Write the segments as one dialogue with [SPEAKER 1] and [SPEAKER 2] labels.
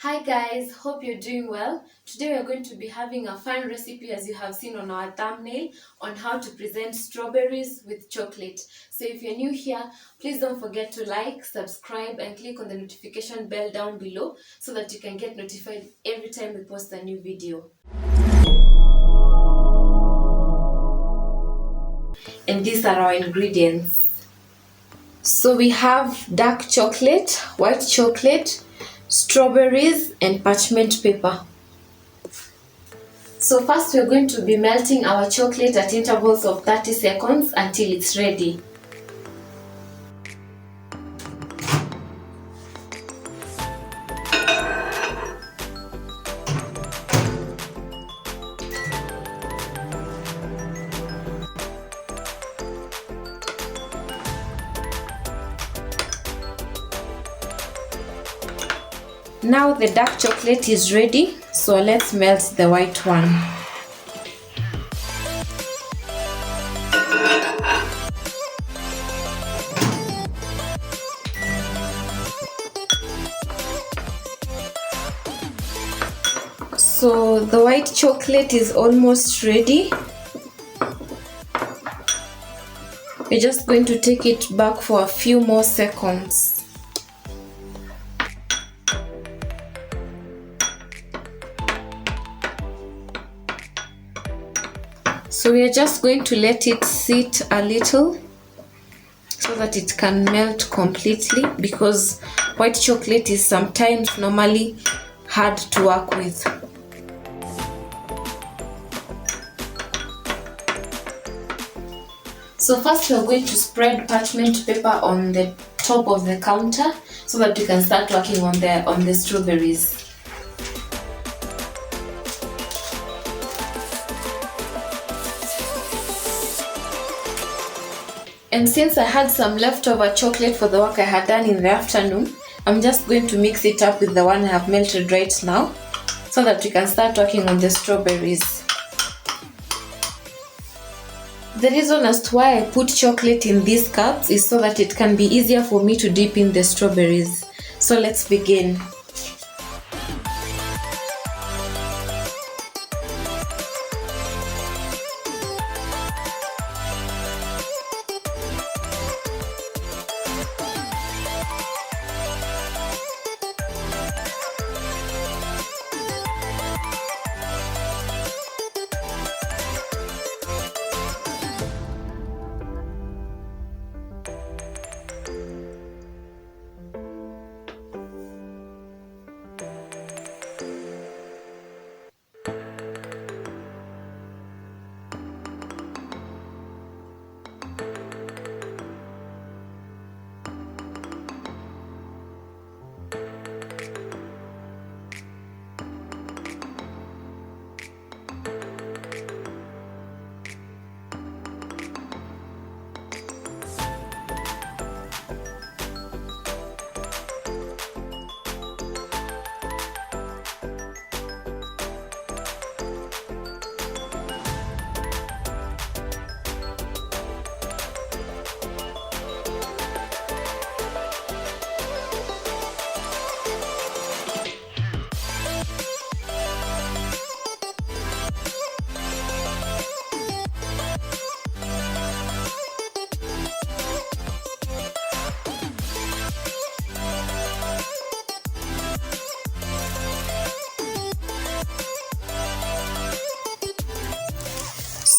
[SPEAKER 1] Hi guys, hope you're doing well. Today we're going to be having a fun recipe as you have seen on our thumbnail on how to present strawberries with chocolate. So if you're new here, please don't forget to like, subscribe and click on the notification bell down below so that you can get notified every time we post a new video. And these are our ingredients. So we have dark chocolate, white chocolate, strawberries and parchment paper. So first we're going to be melting our chocolate at intervals of 30 seconds until it's ready. Now the dark chocolate is ready, so let's melt the white one. So the white chocolate is almost ready. We're just going to take it back for a few more seconds. So we are just going to let it sit a little so that it can melt completely, because white chocolate is sometimes normally hard to work with. So first we are going to spread parchment paper on the top of the counter so that we can start working on the strawberries. And since I had some leftover chocolate for the work I had done in the afternoon, I'm just going to mix it up with the one I have melted right now so that we can start working on the strawberries. The reason as to why I put chocolate in these cups is so that it can be easier for me to dip in the strawberries. So let's begin.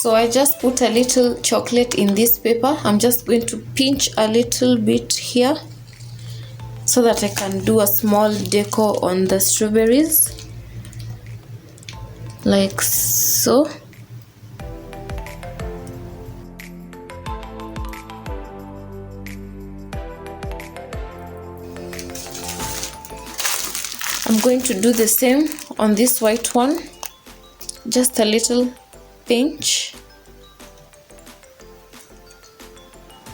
[SPEAKER 1] So I just put a little chocolate in this paper. I'm just going to pinch a little bit here so that I can do a small decor on the strawberries, like so. I'm going to do the same on this white one, just a little pinch,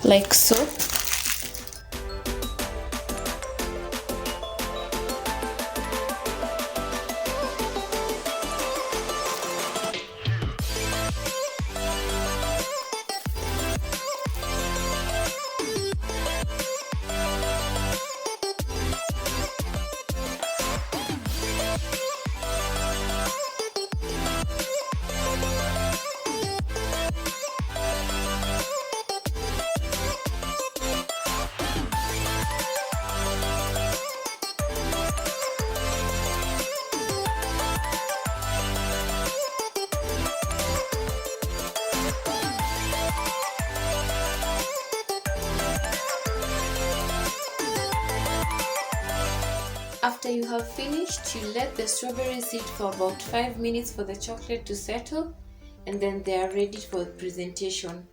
[SPEAKER 1] like so. After you have finished, you let the strawberries sit for about 5 minutes for the chocolate to settle, and then they are ready for presentation.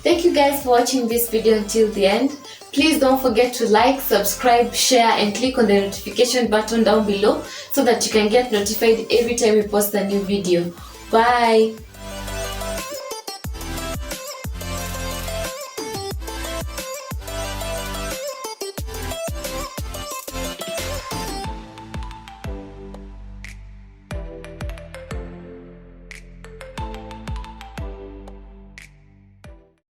[SPEAKER 1] Thank you guys for watching this video until the end. Please don't forget to like, subscribe, share and click on the notification button down below so that you can get notified every time we post a new video. Bye!